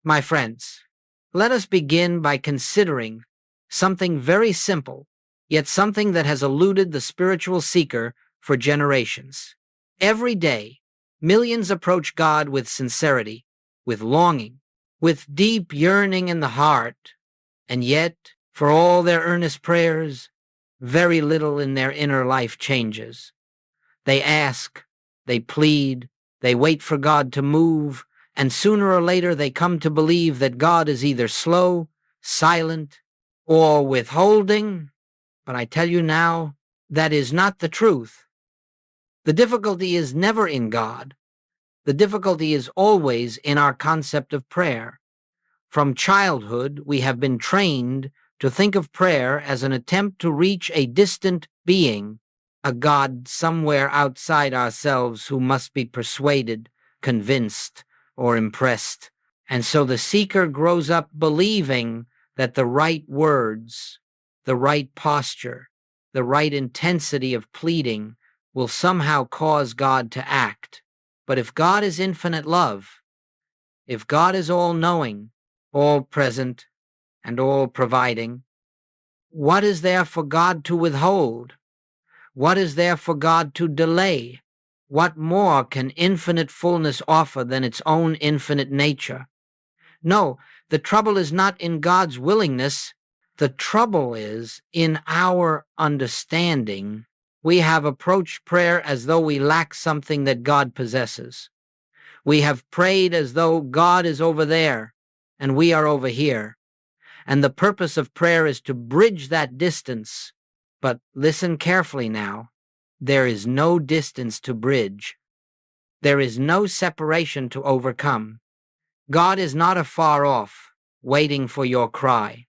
My friends, let us begin by considering something very simple, yet something that has eluded the spiritual seeker for generations. Every day, millions approach God with sincerity, with longing, with deep yearning in the heart, and yet, for all their earnest prayers, very little in their inner life changes. They ask, they plead, they wait for God to move, and sooner or later they come to believe that God is either slow, silent, or withholding. But I tell you now, that is not the truth. The difficulty is never in God. The difficulty is always in our concept of prayer. From childhood, we have been trained to think of prayer as an attempt to reach a distant being, a God somewhere outside ourselves who must be persuaded, convinced, or impressed. And so the seeker grows up believing that the right words, the right posture, the right intensity of pleading will somehow cause God to act. But if God is infinite love, if God is all-knowing, all-present, and all-providing, what is there for God to withhold? What is there for God to delay? What more can infinite fullness offer than its own infinite nature? No, the trouble is not in God's willingness. The trouble is in our understanding. We have approached prayer as though we lack something that God possesses. We have prayed as though God is over there and we are over here. And the purpose of prayer is to bridge that distance. But listen carefully now. There is no distance to bridge. There is no separation to overcome. God is not afar off, waiting for your cry.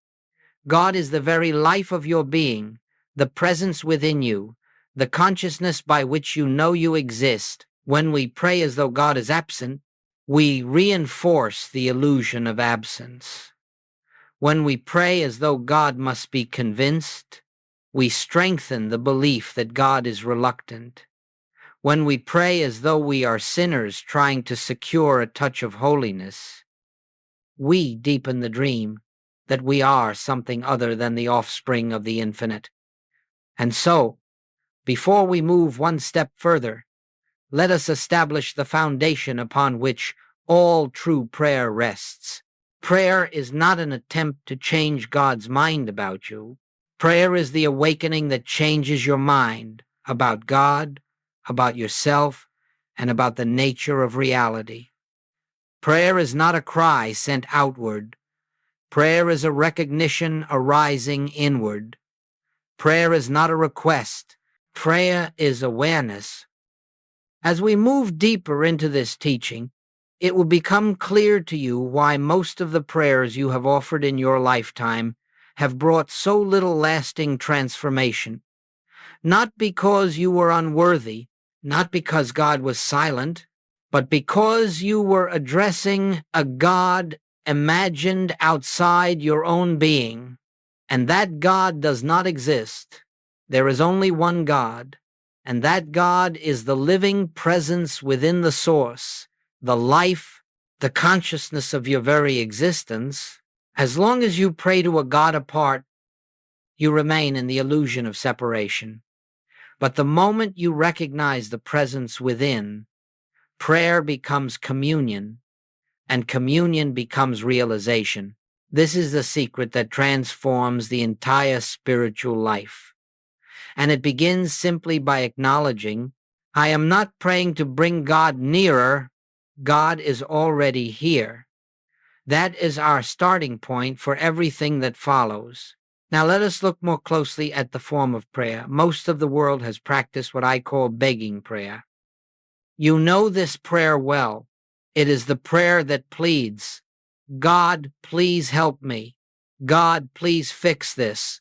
God is the very life of your being, the presence within you, the consciousness by which you know you exist. When we pray as though God is absent, we reinforce the illusion of absence. When we pray as though God must be convinced, we strengthen the belief that God is reluctant. When we pray as though we are sinners trying to secure a touch of holiness, we deepen the dream that we are something other than the offspring of the infinite. And so, before we move one step further, let us establish the foundation upon which all true prayer rests. Prayer is not an attempt to change God's mind about you. Prayer is the awakening that changes your mind about God, about yourself, and about the nature of reality. Prayer is not a cry sent outward. Prayer is a recognition arising inward. Prayer is not a request. Prayer is awareness. As we move deeper into this teaching, it will become clear to you why most of the prayers you have offered in your lifetime have brought so little lasting transformation. Not because you were unworthy, not because God was silent, but because you were addressing a God imagined outside your own being, and that God does not exist. There is only one God, and that God is the living presence within the source, the life, the consciousness of your very existence. As long as you pray to a God apart, you remain in the illusion of separation. But the moment you recognize the presence within, prayer becomes communion, and communion becomes realization. This is the secret that transforms the entire spiritual life. And it begins simply by acknowledging, I am not praying to bring God nearer. God is already here. That is our starting point for everything that follows. Now let us look more closely at the form of prayer. Most of the world has practiced what I call begging prayer. You know this prayer well. It is the prayer that pleads, God, please help me. God, please fix this.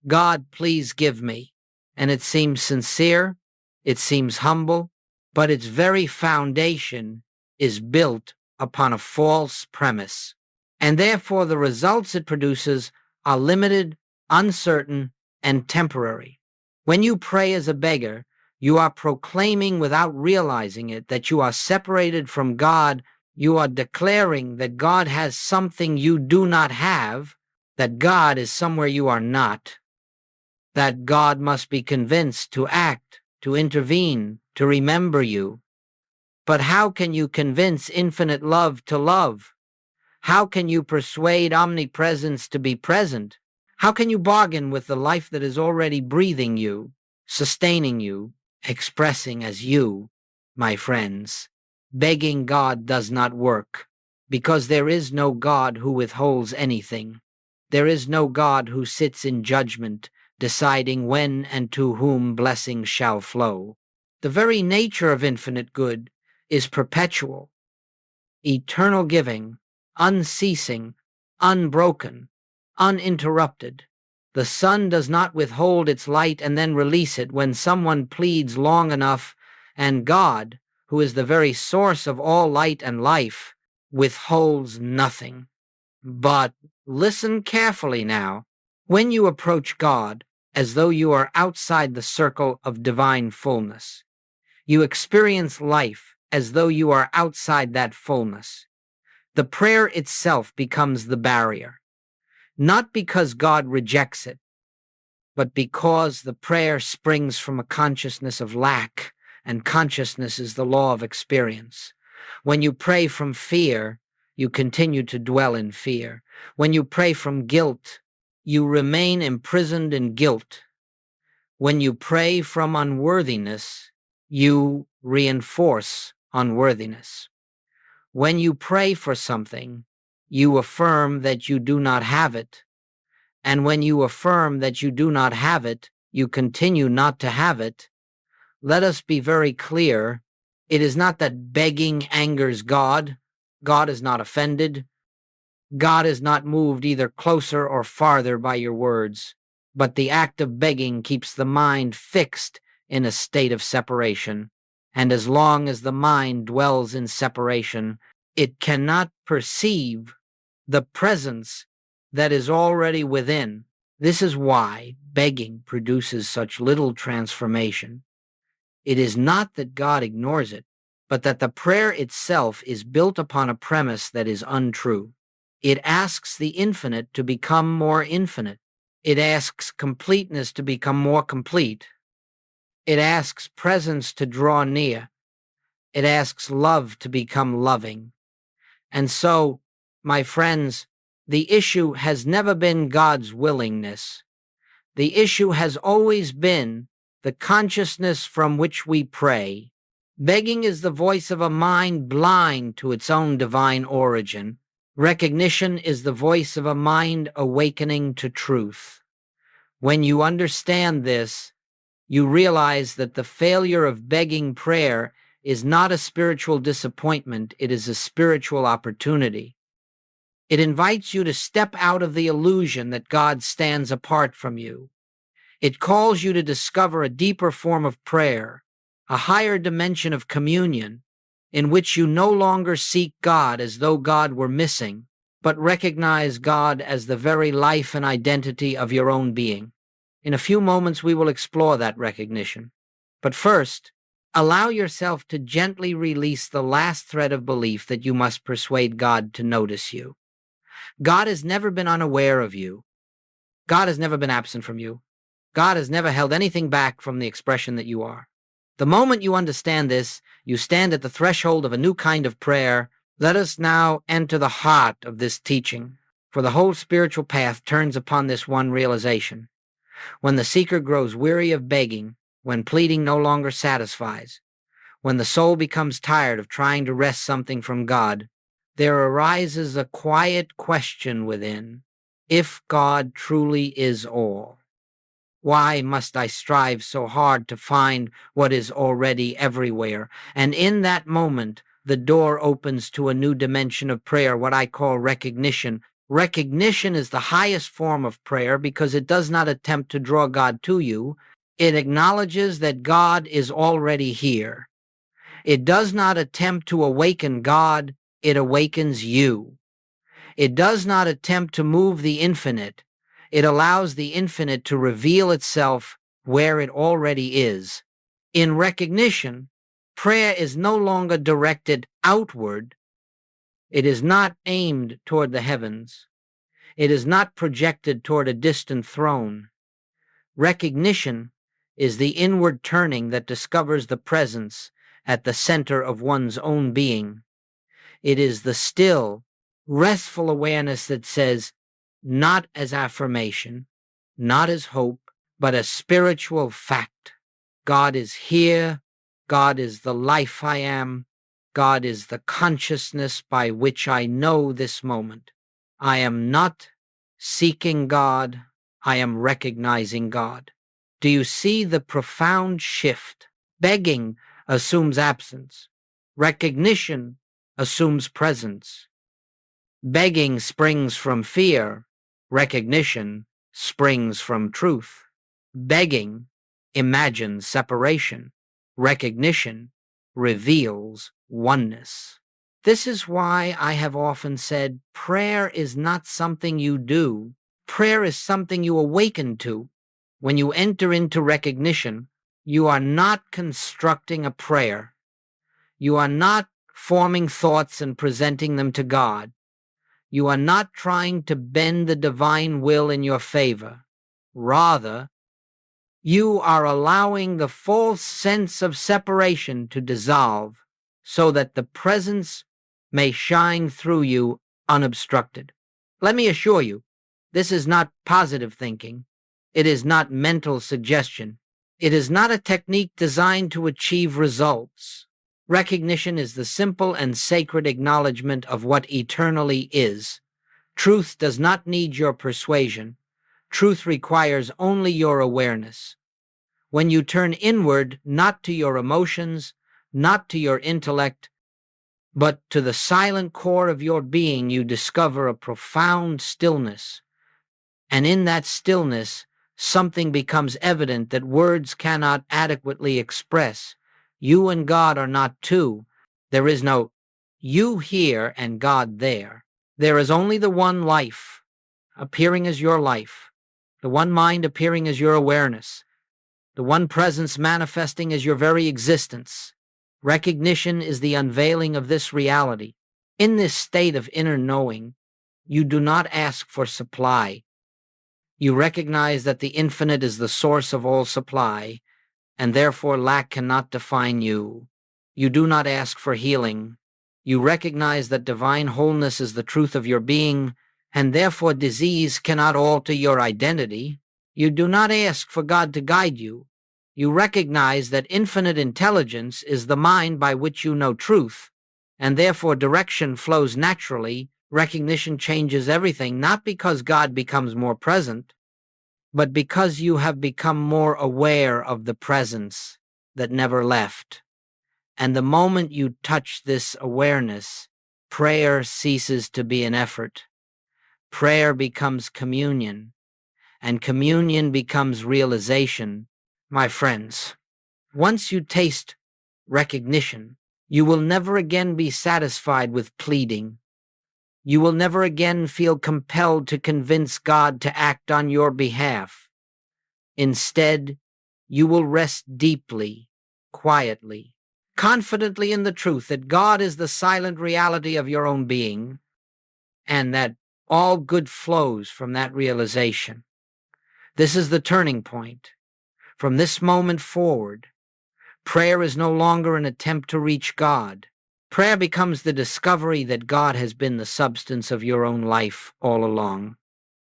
God, please give me. And it seems sincere, it seems humble, but its very foundation is built upon a false premise. And therefore the results it produces are limited, uncertain, and temporary. When you pray as a beggar, you are proclaiming without realizing it that you are separated from God You are declaring that God has something you do not have, that God is somewhere you are not, that God must be convinced to act, to intervene, to remember you. But how can you convince infinite love to love? How can you persuade omnipresence to be present? How can you bargain with the life that is already breathing you, sustaining you, expressing as you, my friends? Begging God does not work, because there is no God who withholds anything. There is no God who sits in judgment, deciding when and to whom blessings shall flow. The very nature of infinite good is perpetual, eternal giving, unceasing, unbroken, uninterrupted. The sun does not withhold its light and then release it when someone pleads long enough, and God, who is the very source of all light and life, withholds nothing. But listen carefully now. When you approach God as though you are outside the circle of divine fullness, you experience life as though you are outside that fullness. The prayer itself becomes the barrier, not because God rejects it, but because the prayer springs from a consciousness of lack, and consciousness is the law of experience. When you pray from fear, you continue to dwell in fear. When you pray from guilt, you remain imprisoned in guilt. When you pray from unworthiness, you reinforce unworthiness. When you pray for something, you affirm that you do not have it. And when you affirm that you do not have it, you continue not to have it. Let us be very clear. It is not that begging angers God. God is not offended. God is not moved either closer or farther by your words. But the act of begging keeps the mind fixed in a state of separation. And as long as the mind dwells in separation, it cannot perceive the presence that is already within. This is why begging produces such little transformation. It is not that God ignores it, but that the prayer itself is built upon a premise that is untrue. It asks the infinite to become more infinite. It asks completeness to become more complete. It asks presence to draw near. It asks love to become loving. And so, my friends, the issue has never been God's willingness. The issue has always been the consciousness from which we pray. Begging is the voice of a mind blind to its own divine origin. Recognition is the voice of a mind awakening to truth. When you understand this, you realize that the failure of begging prayer is not a spiritual disappointment, it is a spiritual opportunity. It invites you to step out of the illusion that God stands apart from you. It calls you to discover a deeper form of prayer, a higher dimension of communion, in which you no longer seek God as though God were missing, but recognize God as the very life and identity of your own being. In a few moments, we will explore that recognition. But first, allow yourself to gently release the last thread of belief that you must persuade God to notice you. God has never been unaware of you. God has never been absent from you. God has never held anything back from the expression that you are. The moment you understand this, you stand at the threshold of a new kind of prayer. Let us now enter the heart of this teaching, for the whole spiritual path turns upon this one realization. When the seeker grows weary of begging, when pleading no longer satisfies, when the soul becomes tired of trying to wrest something from God, there arises a quiet question within: if God truly is all, why must I strive so hard to find what is already everywhere? And in that moment, the door opens to a new dimension of prayer, what I call recognition. Recognition is the highest form of prayer because it does not attempt to draw God to you. It acknowledges that God is already here. It does not attempt to awaken God, it awakens you. It does not attempt to move the infinite. It allows the infinite to reveal itself where it already is. In recognition, prayer is no longer directed outward, It is not aimed toward the heavens. It is not projected toward a distant throne. Recognition is the inward turning that discovers the presence at the center of one's own being. It is the still, restful awareness that says, not as affirmation, not as hope, but as spiritual fact. God is here. God is the life I am. God is the consciousness by which I know this moment. I am not seeking God. I am recognizing God. Do you see the profound shift? Begging assumes absence. Recognition assumes presence. Begging springs from fear. Recognition springs from truth. Begging imagines separation. Recognition reveals oneness. This is why I have often said prayer is not something you do. Prayer is something you awaken to. When you enter into recognition, you are not constructing a prayer. You are not forming thoughts and presenting them to God. You are not trying to bend the divine will in your favor. Rather, you are allowing the false sense of separation to dissolve so that the presence may shine through you unobstructed. Let me assure you, this is not positive thinking. It is not mental suggestion. It is not a technique designed to achieve results. Recognition is the simple and sacred acknowledgement of what eternally is. Truth does not need your persuasion. Truth requires only your awareness. When you turn inward, not to your emotions, not to your intellect, but to the silent core of your being, you discover a profound stillness. And in that stillness, something becomes evident that words cannot adequately express. You and God are not two. There is no you here and God there. There is only the one life appearing as your life, the one mind appearing as your awareness, the one presence manifesting as your very existence. Recognition is the unveiling of this reality. In this state of inner knowing, you do not ask for supply. You recognize that the infinite is the source of all supply, and therefore lack cannot define you. You do not ask for healing. You recognize that divine wholeness is the truth of your being, and therefore disease cannot alter your identity. You do not ask for God to guide you. You recognize that infinite intelligence is the mind by which you know truth, and therefore direction flows naturally. Recognition changes everything, not because God becomes more present, but because you have become more aware of the presence that never left. And the moment you touch this awareness, prayer ceases to be an effort. Prayer becomes communion, and communion becomes realization. My friends, once you taste recognition, you will never again be satisfied with pleading. You will never again feel compelled to convince God to act on your behalf. Instead, you will rest deeply, quietly, confidently in the truth that God is the silent reality of your own being, and that all good flows from that realization. This is the turning point. From this moment forward, prayer is no longer an attempt to reach God. Prayer becomes the discovery that God has been the substance of your own life all along.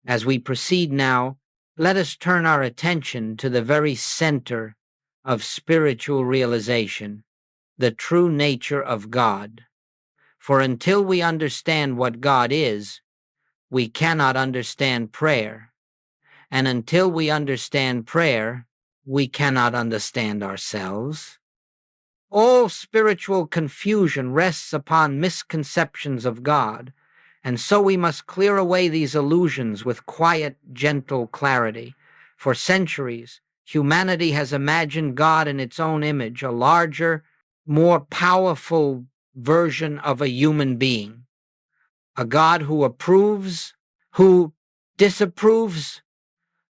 As we proceed now, let us turn our attention to the very center of spiritual realization, the true nature of God. For until we understand what God is, we cannot understand prayer. And until we understand prayer, we cannot understand ourselves. All spiritual confusion rests upon misconceptions of God, and so we must clear away these illusions with quiet, gentle clarity. For centuries, humanity has imagined God in its own image, a larger, more powerful version of a human being. A God who approves, who disapproves,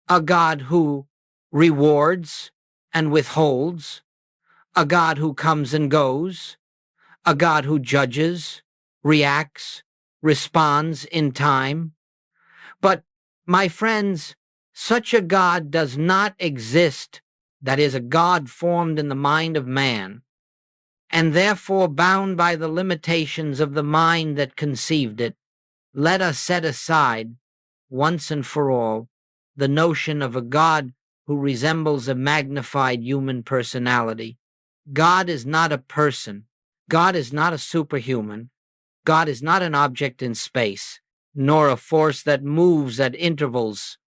a God who rewards and withholds, a God who comes and goes, a God who judges, reacts, responds in time. But, my friends, such a God does not exist, that is, a God formed in the mind of man, and therefore bound by the limitations of the mind that conceived it. Let us set aside, once and for all, the notion of a God who resembles a magnified human personality. God is not a person. God is not a superhuman. God is not an object in space, nor a force that moves at intervals.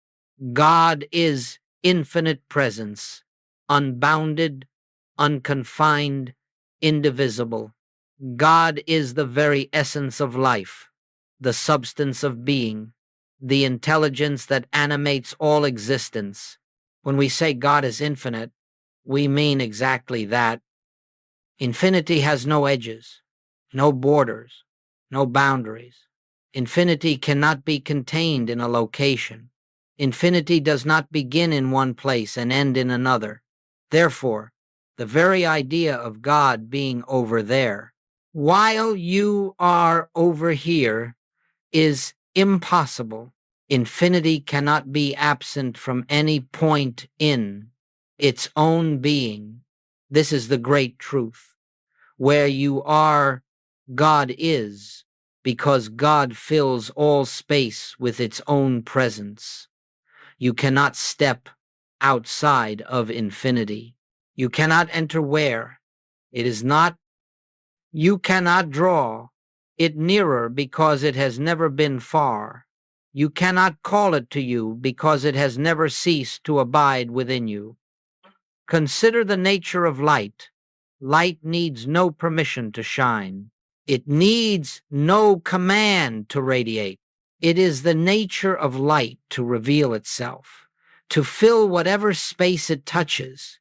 God is infinite presence, unbounded, unconfined, indivisible. God is the very essence of life, the substance of being, the intelligence that animates all existence. When we say God is infinite, we mean exactly that. Infinity has no edges, no borders, no boundaries. Infinity cannot be contained in a location. Infinity does not begin in one place and end in another. Therefore, the very idea of God being over there, while you are over here, is impossible. Infinity cannot be absent from any point in its own being. This is the great truth. Where you are, God is, because God fills all space with its own presence. You cannot step outside of infinity. You cannot enter where it is not. You cannot draw it nearer because it has never been far. You cannot call it to you because it has never ceased to abide within you. Consider the nature of light. Light needs no permission to shine. It needs no command to radiate. It is the nature of light to reveal itself, to fill whatever space it touches.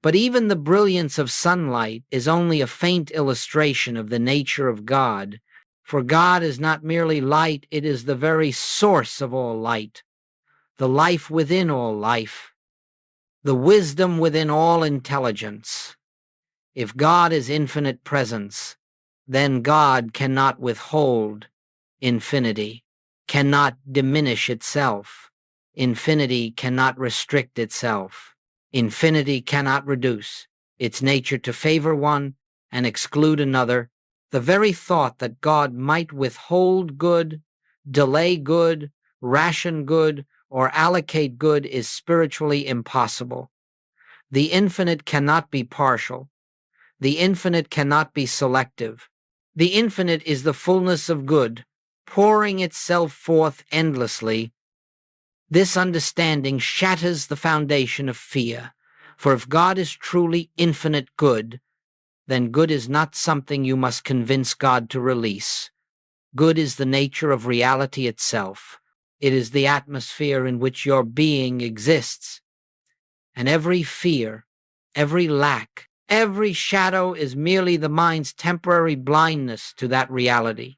But even the brilliance of sunlight is only a faint illustration of the nature of God, for God is not merely light, it is the very source of all light, the life within all life, the wisdom within all intelligence. If God is infinite presence, then God cannot withhold infinity, cannot diminish itself. Infinity cannot restrict itself. Infinity cannot reduce its nature to favor one and exclude another. The very thought that God might withhold good, delay good, ration good, or allocate good is spiritually impossible. The infinite cannot be partial. The infinite cannot be selective. The infinite is the fullness of good, pouring itself forth endlessly. This understanding shatters the foundation of fear, for if God is truly infinite good, then good is not something you must convince God to release. Good is the nature of reality itself. It is the atmosphere in which your being exists. And every fear, every lack, every shadow is merely the mind's temporary blindness to that reality.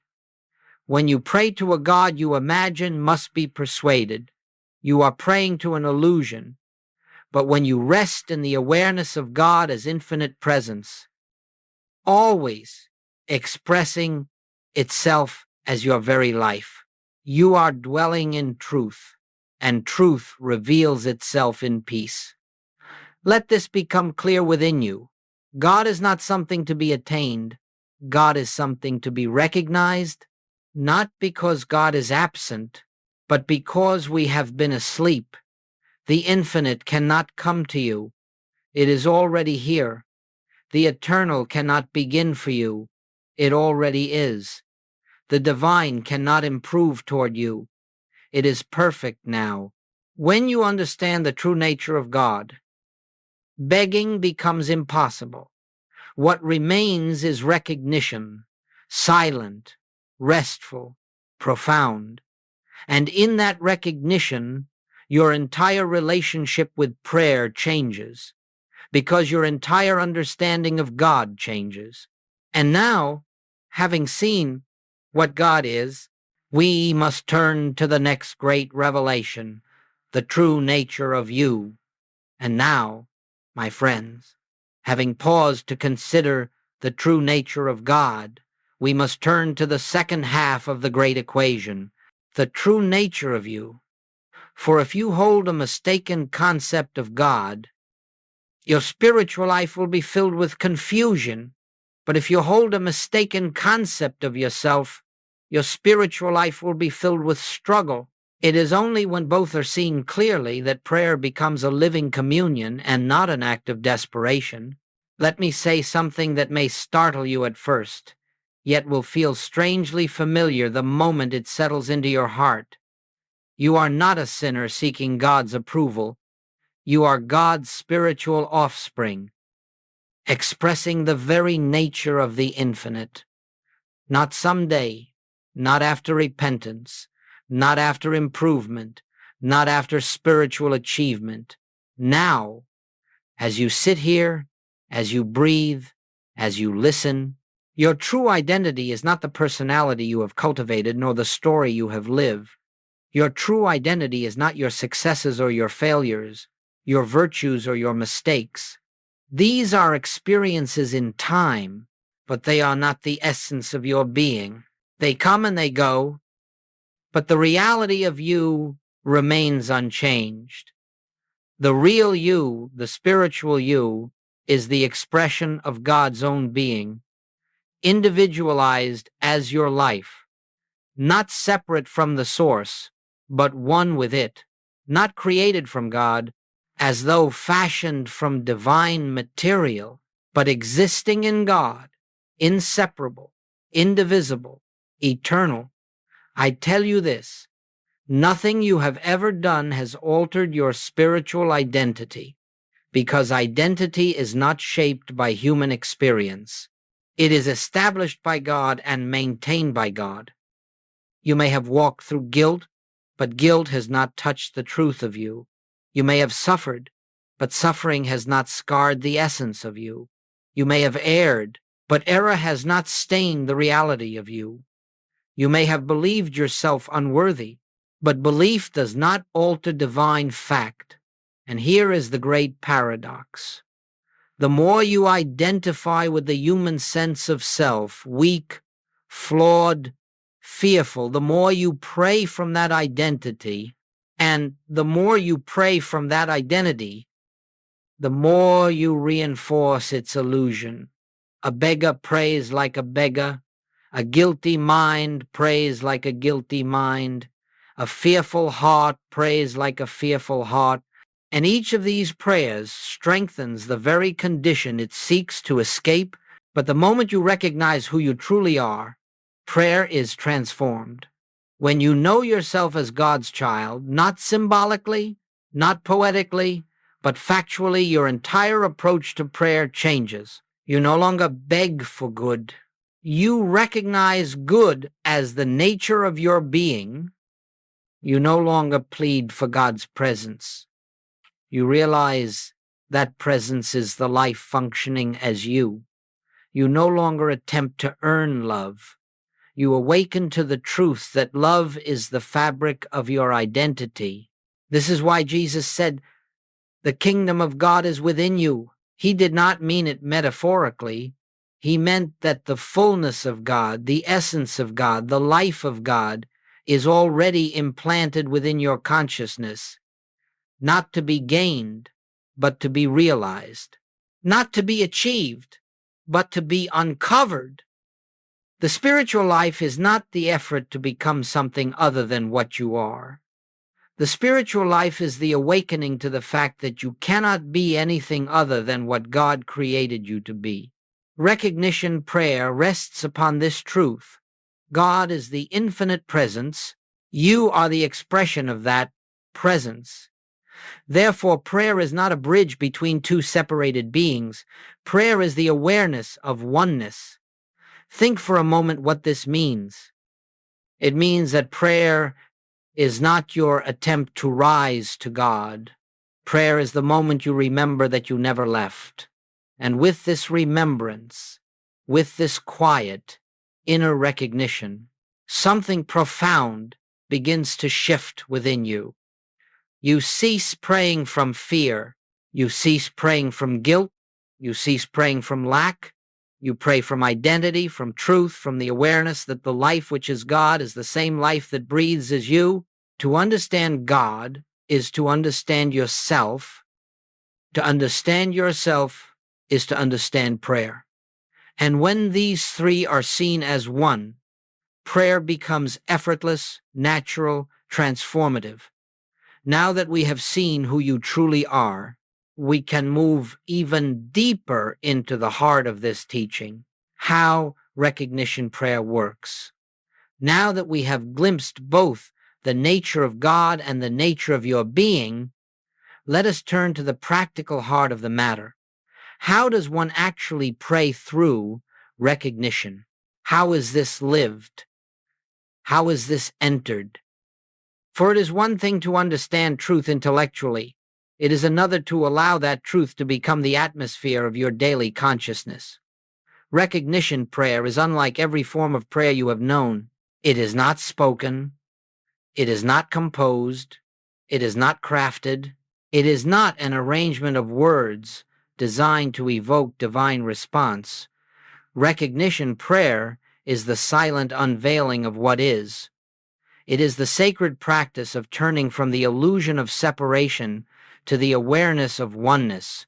When you pray to a God you imagine must be persuaded, you are praying to an illusion. But when you rest in the awareness of God as infinite presence, always expressing itself as your very life, you are dwelling in truth, and truth reveals itself in peace. Let this become clear within you. God is not something to be attained. God is something to be recognized, not because God is absent, but because we have been asleep. The infinite cannot come to you. It is already here. The eternal cannot begin for you. It already is. The divine cannot improve toward you. It is perfect now. When you understand the true nature of God, begging becomes impossible. What remains is recognition, silent, restful, profound. And in that recognition, your entire relationship with prayer changes, because your entire understanding of God changes. And now, having seen what God is, we must turn to the next great revelation, the true nature of you. And now, my friends, having paused to consider the true nature of God, we must turn to the second half of the great equation, the true nature of you. For if you hold a mistaken concept of God, your spiritual life will be filled with confusion. But if you hold a mistaken concept of yourself, your spiritual life will be filled with struggle. It is only when both are seen clearly that prayer becomes a living communion and not an act of desperation. Let me say something that may startle you at first, yet will feel strangely familiar the moment it settles into your heart. You are not a sinner seeking God's approval. You are God's spiritual offspring, expressing the very nature of the infinite. Not someday, not after repentance, not after improvement, not after spiritual achievement. Now, as you sit here, as you breathe, as you listen, your true identity is not the personality you have cultivated nor the story you have lived. Your true identity is not your successes or your failures, your virtues or your mistakes. These are experiences in time, but they are not the essence of your being. They come and they go, but the reality of you remains unchanged. The real you, the spiritual you, is the expression of God's own being, individualized as your life, not separate from the source, but one with it, not created from God, as though fashioned from divine material, but existing in God, inseparable, indivisible, eternal. I tell you this, nothing you have ever done has altered your spiritual identity, because identity is not shaped by human experience. It is established by God and maintained by God. You may have walked through guilt, but guilt has not touched the truth of you. You may have suffered, but suffering has not scarred the essence of you. You may have erred, but error has not stained the reality of you. You may have believed yourself unworthy, but belief does not alter divine fact. And here is the great paradox. The more you identify with the human sense of self, weak, flawed, fearful, the more you pray from that identity, and the more you pray from that identity, the more you reinforce its illusion. A beggar prays like a beggar. A guilty mind prays like a guilty mind. A fearful heart prays like a fearful heart. And each of these prayers strengthens the very condition it seeks to escape. But the moment you recognize who you truly are, prayer is transformed. When you know yourself as God's child, not symbolically, not poetically, but factually, your entire approach to prayer changes. You no longer beg for good. You recognize good as the nature of your being. You no longer plead for God's presence. You realize that presence is the life functioning as you. You no longer attempt to earn love. You awaken to the truth that love is the fabric of your identity. This is why Jesus said, "The kingdom of God is within you." He did not mean it metaphorically. He meant that the fullness of God, the essence of God, the life of God is already implanted within your consciousness, not to be gained, but to be realized, not to be achieved, but to be uncovered. The spiritual life is not the effort to become something other than what you are. The spiritual life is the awakening to the fact that you cannot be anything other than what God created you to be. Recognition prayer rests upon this truth. God is the infinite presence. You are the expression of that presence. Therefore, prayer is not a bridge between two separated beings. Prayer is the awareness of oneness. Think for a moment what this means. It means that prayer is not your attempt to rise to God. Prayer is the moment you remember that you never left. And with this remembrance, with this quiet, inner recognition, something profound begins to shift within you. You cease praying from fear. You cease praying from guilt. You cease praying from lack. You pray from identity, from truth, from the awareness that the life which is God is the same life that breathes as you. To understand God is to understand yourself. To understand yourself is to understand prayer. And when these three are seen as one, prayer becomes effortless, natural, transformative. Now that we have seen who you truly are, we can move even deeper into the heart of this teaching, how recognition prayer works. Now that we have glimpsed both the nature of God and the nature of your being, let us turn to the practical heart of the matter. How does one actually pray through recognition? How is this lived? How is this entered? For it is one thing to understand truth intellectually. It is another to allow that truth to become the atmosphere of your daily consciousness. Recognition prayer is unlike every form of prayer you have known. It is not spoken. It is not composed. It is not crafted. It is not an arrangement of words designed to evoke divine response. Recognition prayer is the silent unveiling of what is. It is the sacred practice of turning from the illusion of separation to the awareness of oneness.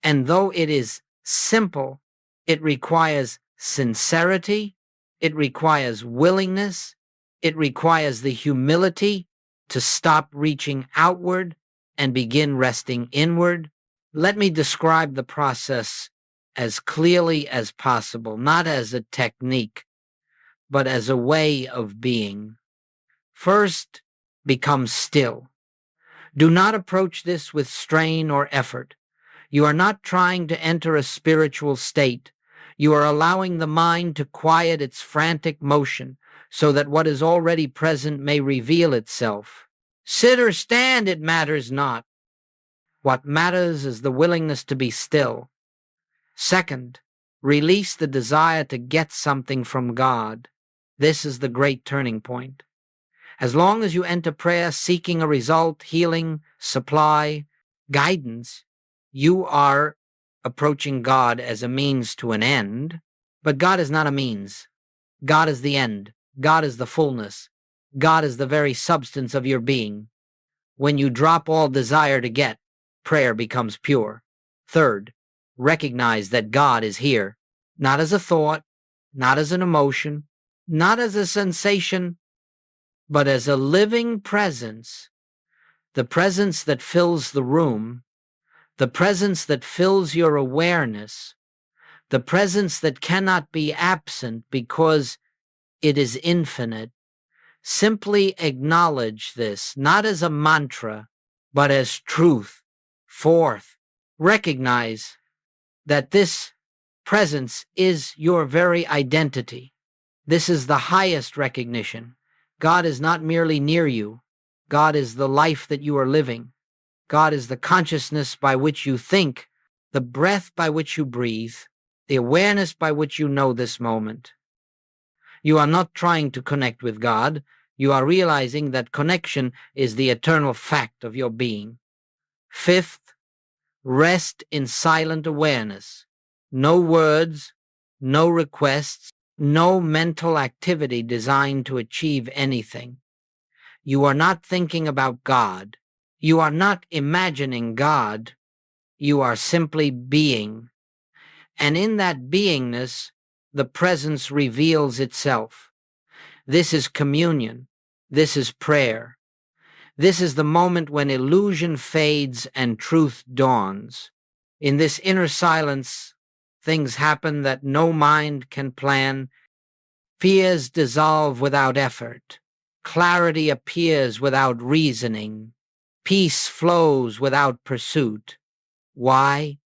And though it is simple, it requires sincerity, it requires willingness, it requires the humility to stop reaching outward and begin resting inward. Let me describe the process as clearly as possible, not as a technique, but as a way of being. First, become still. Do not approach this with strain or effort. You are not trying to enter a spiritual state. You are allowing the mind to quiet its frantic motion so that what is already present may reveal itself. Sit or stand, it matters not. What matters is the willingness to be still. Second, release the desire to get something from God. This is the great turning point. As long as you enter prayer seeking a result, healing, supply, guidance, you are approaching God as a means to an end. But God is not a means. God is the end. God is the fullness. God is the very substance of your being. When you drop all desire to get, prayer becomes pure. Third, recognize that God is here, not as a thought, not as an emotion, not as a sensation, but as a living presence, the presence that fills the room, the presence that fills your awareness, the presence that cannot be absent because it is infinite. Simply acknowledge this, not as a mantra, but as truth. Fourth, recognize that this presence is your very identity. This is the highest recognition. God is not merely near you. God is the life that you are living. God is the consciousness by which you think, the breath by which you breathe, the awareness by which you know this moment. You are not trying to connect with God. You are realizing that connection is the eternal fact of your being. Fifth, rest in silent awareness. No words, no requests, no mental activity designed to achieve anything. You are not thinking about God. You are not imagining God. You are simply being. And in that beingness, the presence reveals itself. This is communion. This is prayer. This is the moment when illusion fades and truth dawns. In this inner silence, things happen that no mind can plan. Fears dissolve without effort. Clarity appears without reasoning. Peace flows without pursuit. Why?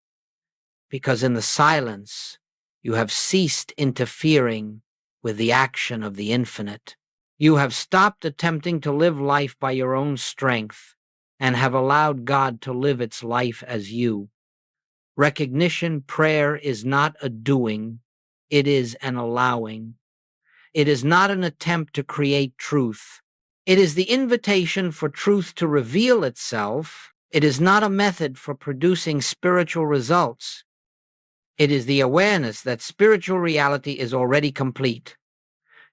Because in the silence, you have ceased interfering with the action of the infinite. You have stopped attempting to live life by your own strength and have allowed God to live its life as you. Recognition prayer is not a doing, it is an allowing. It is not an attempt to create truth. It is the invitation for truth to reveal itself. It is not a method for producing spiritual results. It is the awareness that spiritual reality is already complete.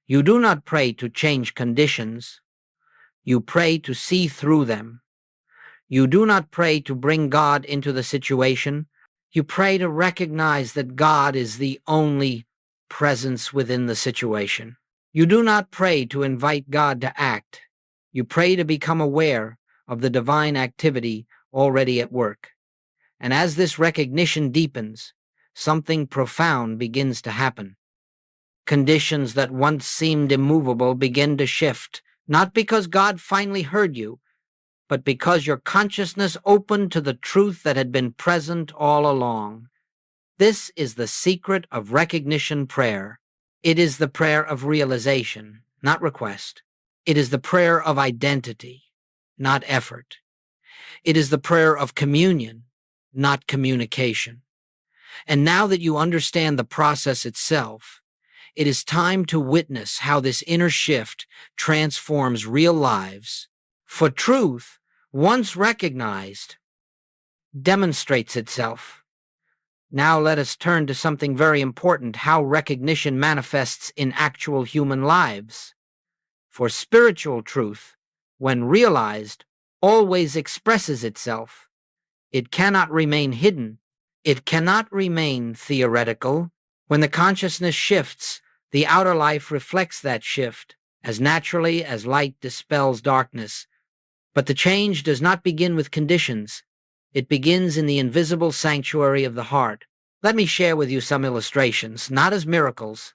You do not pray to change conditions. You pray to see through them. You do not pray to bring God into the situation. You pray to recognize that God is the only presence within the situation. You do not pray to invite God to act. You pray to become aware of the divine activity already at work. And as this recognition deepens, something profound begins to happen. Conditions that once seemed immovable begin to shift, not because God finally heard you, but because your consciousness opened to the truth that had been present all along. This is the secret of recognition prayer. It is the prayer of realization, not request. It is the prayer of identity, not effort. It is the prayer of communion, not communication. And now that you understand the process itself, it is time to witness how this inner shift transforms real lives. For truth, once recognized, demonstrates itself. Now let us turn to something very important, how recognition manifests in actual human lives. For spiritual truth, when realized, always expresses itself. It cannot remain hidden. It cannot remain theoretical. When the consciousness shifts, the outer life reflects that shift, as naturally as light dispels darkness. But the change does not begin with conditions. It begins in the invisible sanctuary of the heart. Let me share with you some illustrations, not as miracles,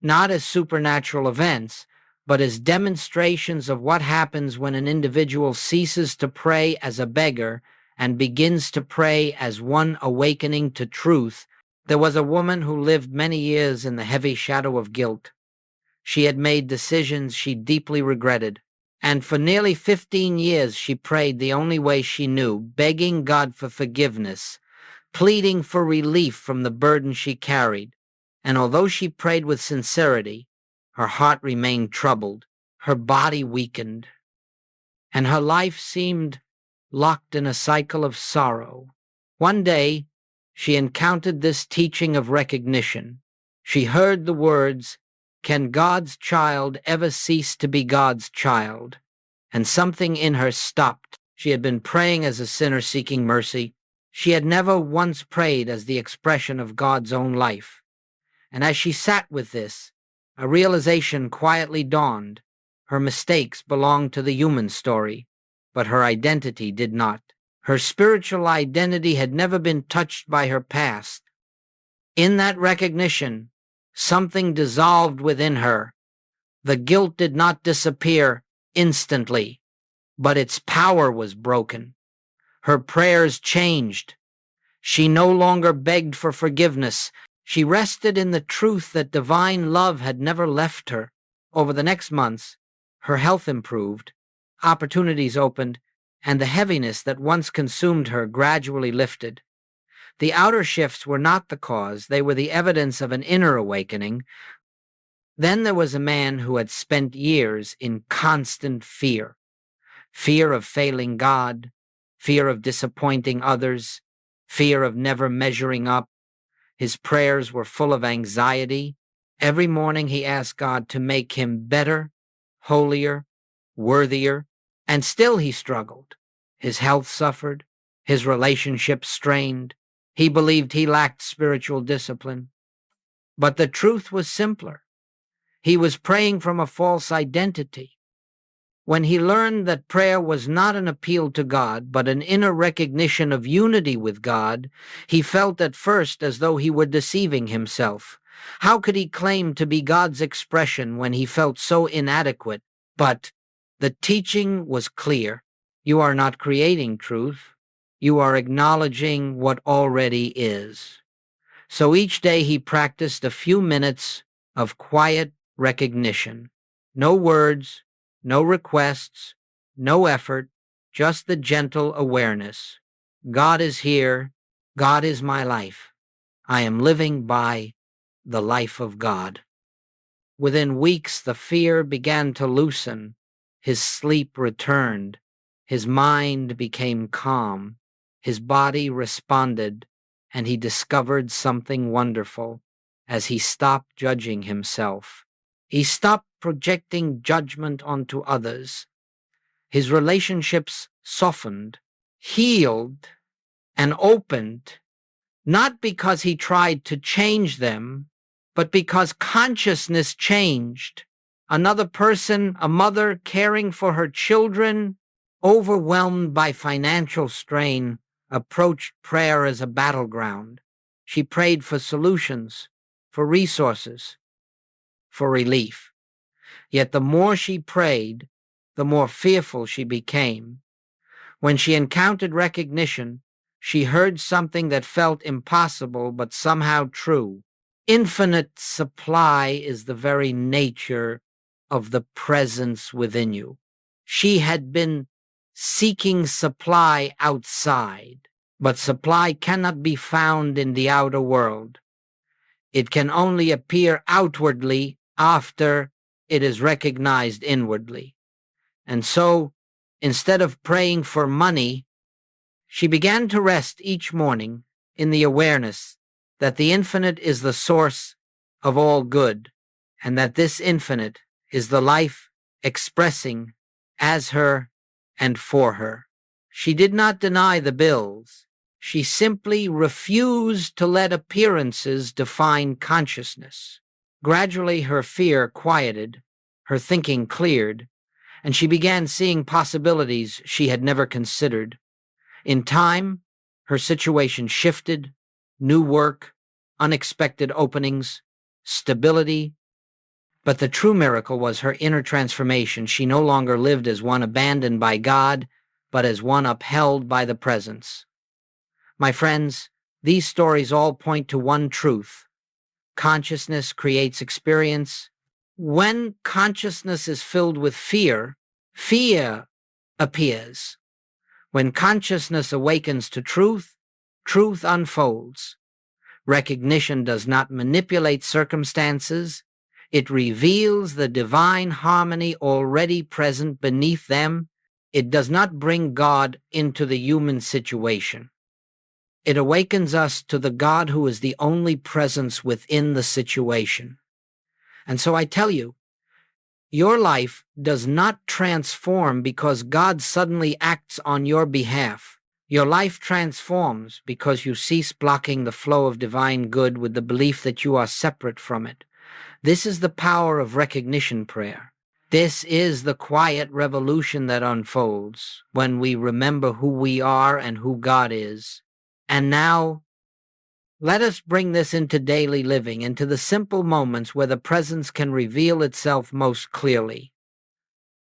not as supernatural events, but as demonstrations of what happens when an individual ceases to pray as a beggar and begins to pray as one awakening to truth. There was a woman who lived many years in the heavy shadow of guilt. She had made decisions she deeply regretted, and for nearly 15 years she prayed the only way she knew, begging God for forgiveness, pleading for relief from the burden she carried. And although she prayed with sincerity, her heart remained troubled, her body weakened, and her life seemed locked in a cycle of sorrow. One day, she encountered this teaching of recognition. She heard the words, "Can God's child ever cease to be God's child?" And something in her stopped. She had been praying as a sinner seeking mercy. She had never once prayed as the expression of God's own life. And as she sat with this, a realization quietly dawned. Her mistakes belonged to the human story, but her identity did not. Her spiritual identity had never been touched by her past. In that recognition, something dissolved within her. The guilt did not disappear instantly, but its power was broken. Her prayers changed. She no longer begged for forgiveness. She rested in the truth that divine love had never left her. Over the next months, her health improved, opportunities opened, and the heaviness that once consumed her gradually lifted. The outer shifts were not the cause, they were the evidence of an inner awakening. Then there was a man who had spent years in constant fear. Fear of failing God, fear of disappointing others, fear of never measuring up. His prayers were full of anxiety. Every morning he asked God to make him better, holier, worthier, and still he struggled. His health suffered, his relationships strained. He believed he lacked spiritual discipline. But the truth was simpler. He was praying from a false identity. When he learned that prayer was not an appeal to God, but an inner recognition of unity with God, he felt at first as though he were deceiving himself. How could he claim to be God's expression when he felt so inadequate? But the teaching was clear. You are not creating truth. You are acknowledging what already is. So each day he practiced a few minutes of quiet recognition. No words, no requests, no effort, just the gentle awareness. God is here. God is my life. I am living by the life of God. Within weeks, the fear began to loosen. His sleep returned. His mind became calm. His body responded. and he discovered something wonderful as he stopped judging himself. He stopped projecting judgment onto others. His relationships softened, healed, and opened, not because he tried to change them, but because consciousness changed. Another person, a mother caring for her children, overwhelmed by financial strain, approached prayer as a battleground. She prayed for solutions, for resources, for relief. Yet the more she prayed, the more fearful she became. When she encountered recognition, she heard something that felt impossible but somehow true. Infinite supply is the very nature of the presence within you. She had been seeking supply outside, but supply cannot be found in the outer world. It can only appear outwardly after it is recognized inwardly. And so, instead of praying for money, she began to rest each morning in the awareness that the infinite is the source of all good, and that this infinite is the life expressing as her and for her. She did not deny the bills. She simply refused to let appearances define consciousness. Gradually, her fear quieted, her thinking cleared, and she began seeing possibilities she had never considered. In time, her situation shifted: new work, unexpected openings, stability. But the true miracle was her inner transformation. She no longer lived as one abandoned by God, but as one upheld by the presence. My friends, these stories all point to one truth: consciousness creates experience. When consciousness is filled with fear, fear appears. When consciousness awakens to truth, truth unfolds. Recognition does not manipulate circumstances. It reveals the divine harmony already present beneath them. It does not bring God into the human situation. It awakens us to the God who is the only presence within the situation. And so I tell you, your life does not transform because God suddenly acts on your behalf. Your life transforms because you cease blocking the flow of divine good with the belief that you are separate from it. This is the power of recognition prayer. This is the quiet revolution that unfolds when we remember who we are and who God is. And now, let us bring this into daily living, into the simple moments where the presence can reveal itself most clearly.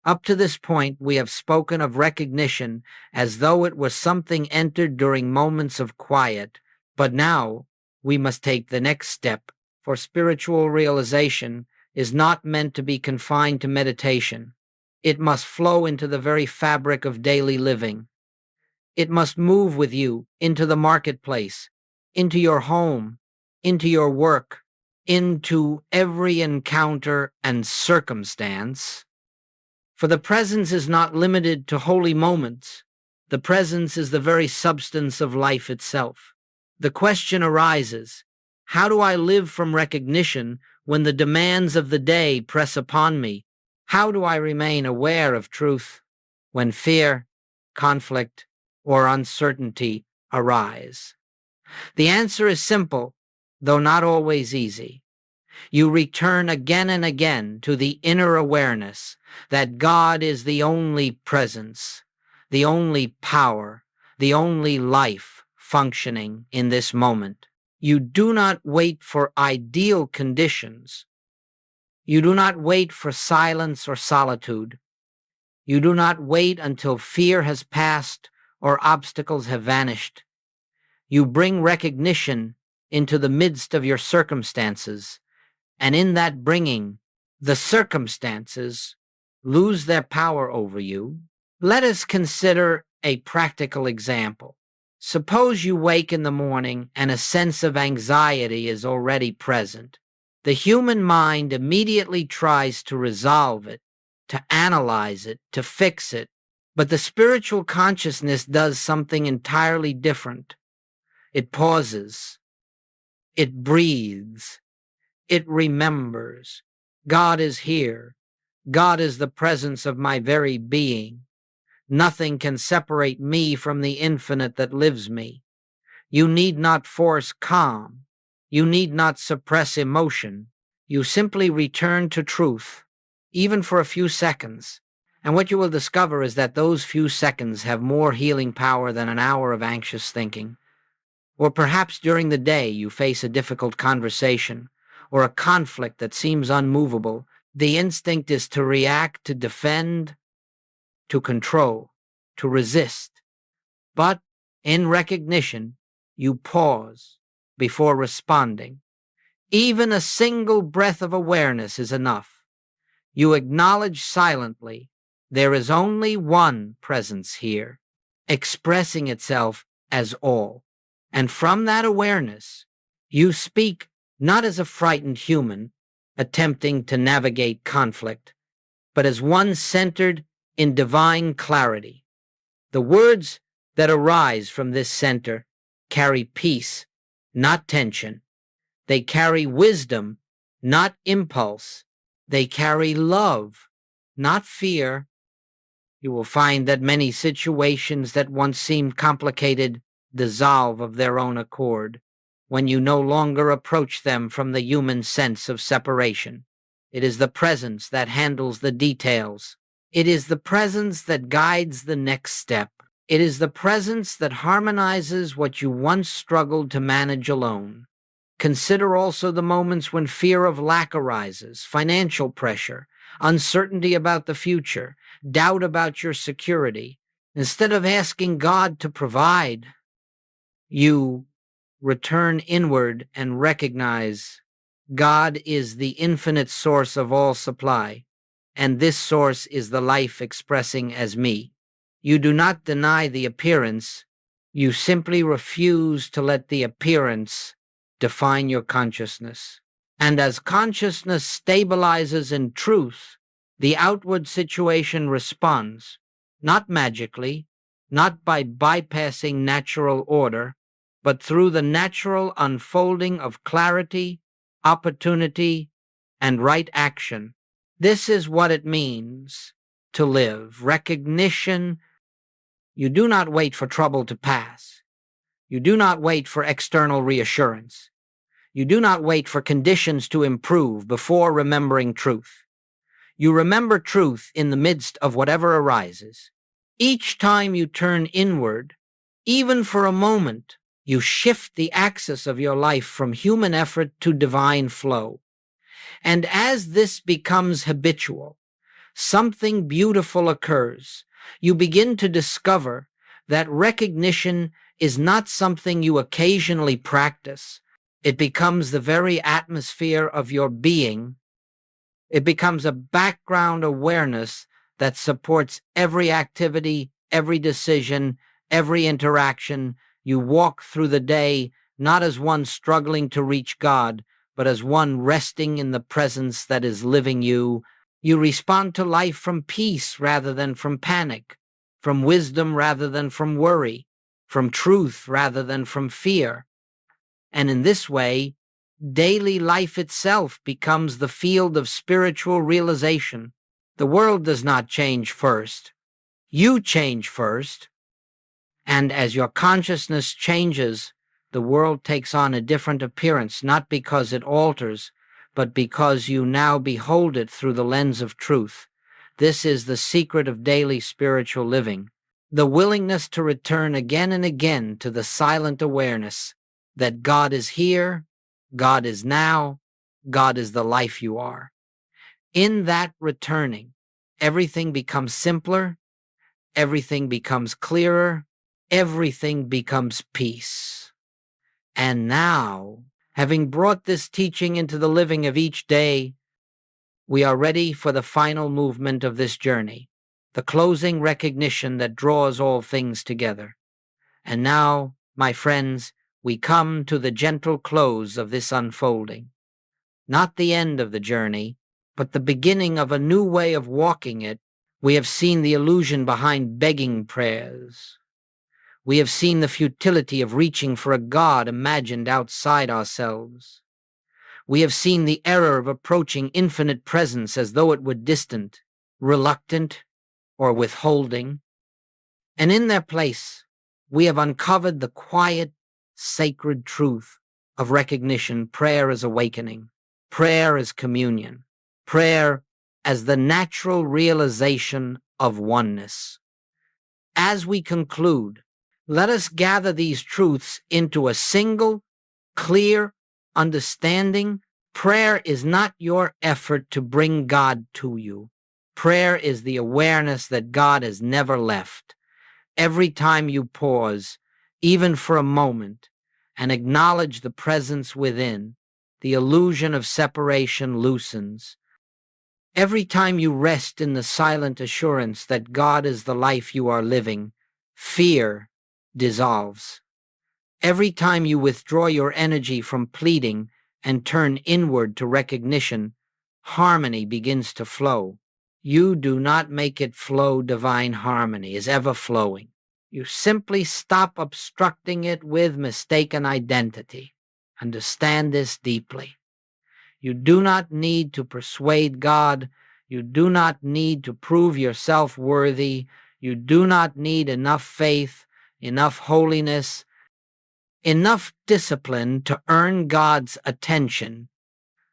Up to this point, we have spoken of recognition as though it was something entered during moments of quiet, but now we must take the next step, for spiritual realization is not meant to be confined to meditation. It must flow into the very fabric of daily living. It must move with you into the marketplace, into your home, into your work, into every encounter and circumstance. For the presence is not limited to holy moments. The presence is the very substance of life itself. The question arises: how do I live from recognition when the demands of the day press upon me? How do I remain aware of truth when fear, conflict, or uncertainty arise? The answer is simple, though not always easy. You return again and again to the inner awareness that God is the only presence, the only power, the only life functioning in this moment. You do not wait for ideal conditions. You do not wait for silence or solitude. You do not wait until fear has passed or obstacles have vanished. You bring recognition into the midst of your circumstances, and in that bringing, the circumstances lose their power over you. Let us consider a practical example. Suppose you wake in the morning and a sense of anxiety is already present. The human mind immediately tries to resolve it, to analyze it, to fix it, but the spiritual consciousness does something entirely different. It pauses. It breathes. It remembers. God is here. God is the presence of my very being. Nothing can separate me from the infinite that lives me. You need not force calm. You need not suppress emotion. You simply return to truth, even for a few seconds. And what you will discover is that those few seconds have more healing power than an hour of anxious thinking. Or perhaps during the day you face a difficult conversation or a conflict that seems unmovable. The instinct is to react, to defend, to control, to resist. But in recognition, you pause before responding. Even a single breath of awareness is enough. You acknowledge silently, there is only one presence here, expressing itself as all. And from that awareness, you speak not as a frightened human attempting to navigate conflict, but as one centered in divine clarity. The words that arise from this center carry peace, not tension. They carry wisdom, not impulse. They carry love, not fear. You will find that many situations that once seemed complicated dissolve of their own accord when you no longer approach them from the human sense of separation. It is the presence that handles the details. It is the presence that guides the next step. It is the presence that harmonizes what you once struggled to manage alone. Consider also the moments when fear of lack arises, financial pressure, uncertainty about the future, doubt about your security. Instead of asking God to provide, you return inward and recognize God is the infinite source of all supply, and this source is the life expressing as me. You do not deny the appearance, you simply refuse to let the appearance define your consciousness. And as consciousness stabilizes in truth, the outward situation responds, not magically, not by bypassing natural order, but through the natural unfolding of clarity, opportunity, and right action. This is what it means to live. Recognition. You do not wait for trouble to pass. You do not wait for external reassurance. You do not wait for conditions to improve before remembering truth. You remember truth in the midst of whatever arises. Each time you turn inward, even for a moment, you shift the axis of your life from human effort to divine flow. And as this becomes habitual, something beautiful occurs. You begin to discover that recognition is not something you occasionally practice. It becomes the very atmosphere of your being. It becomes a background awareness that supports every activity, every decision, every interaction. You walk through the day not as one struggling to reach God, but as one resting in the presence that is living you. You respond to life from peace rather than from panic, from wisdom rather than from worry, from truth rather than from fear. And in this way, daily life itself becomes the field of spiritual realization. The world does not change first. You change first. And as your consciousness changes, the world takes on a different appearance, not because it alters, but because you now behold it through the lens of truth. This is the secret of daily spiritual living, the willingness to return again and again to the silent awareness that God is here, God is now, God is the life you are. In that returning, everything becomes simpler, everything becomes clearer, everything becomes peace. And now, having brought this teaching into the living of each day, we are ready for the final movement of this journey, the closing recognition that draws all things together. And now, my friends, we come to the gentle close of this unfolding. Not the end of the journey, but the beginning of a new way of walking it. We have seen the illusion behind begging prayers. We have seen the futility of reaching for a God imagined outside ourselves. We have seen the error of approaching infinite presence as though it were distant, reluctant, or withholding. And in their place, we have uncovered the quiet, sacred truth of recognition. Prayer as awakening, prayer as communion, prayer as the natural realization of oneness. As we conclude, let us gather these truths into a single, clear understanding. Prayer is not your effort to bring God to you. Prayer is the awareness that God has never left. Every time you pause, even for a moment, and acknowledge the presence within, the illusion of separation loosens. Every time you rest in the silent assurance that God is the life you are living, fear dissolves. Every time you withdraw your energy from pleading and turn inward to recognition, harmony begins to flow. You do not make it flow. Divine harmony is ever flowing. You simply stop obstructing it with mistaken identity. Understand this deeply. You do not need to persuade God. You do not need to prove yourself worthy. You do not need enough faith, enough holiness, enough discipline to earn God's attention.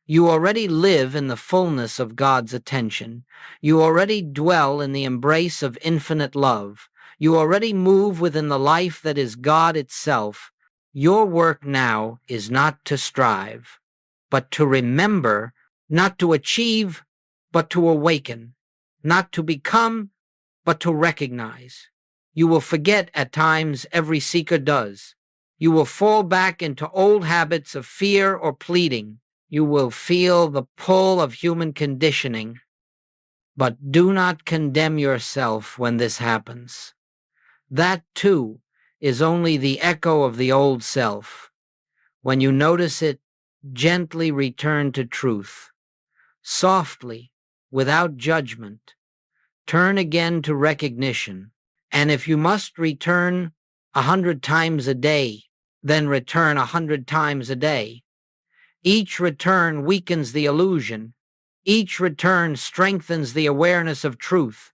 You already live in the fullness of God's attention. You already dwell in the embrace of infinite love. You already move within the life that is God itself. Your work now is not to strive, but to remember, not to achieve, but to awaken, not to become, but to recognize. You will forget at times, every seeker does. You will fall back into old habits of fear or pleading. You will feel the pull of human conditioning, but do not condemn yourself when this happens. That, too, is only the echo of the old self. When you notice it, gently return to truth. Softly, without judgment, turn again to recognition. And if you must return 100 times a day, then return 100 times a day. Each return weakens the illusion. Each return strengthens the awareness of truth.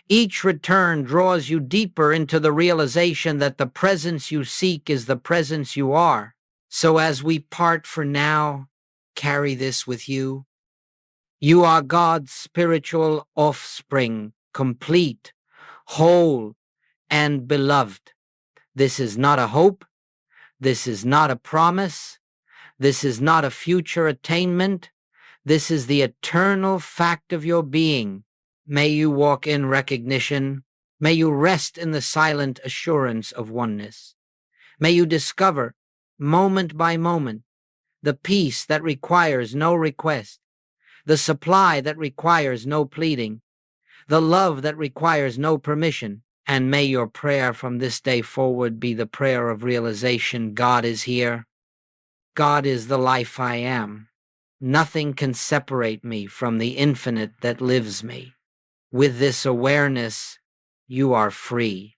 Each return draws you deeper into the realization that the presence you seek is the presence you are. So as we part for now, carry this with you. You are God's spiritual offspring, complete, whole, and beloved. This is not a hope. This is not a promise. This is not a future attainment. This is the eternal fact of your being. May you walk in recognition. May you rest in the silent assurance of oneness. May you discover, moment by moment, the peace that requires no request, the supply that requires no pleading, the love that requires no permission. And may your prayer from this day forward be the prayer of realization. God is here. God is the life I am. Nothing can separate me from the infinite that lives me. With this awareness, you are free.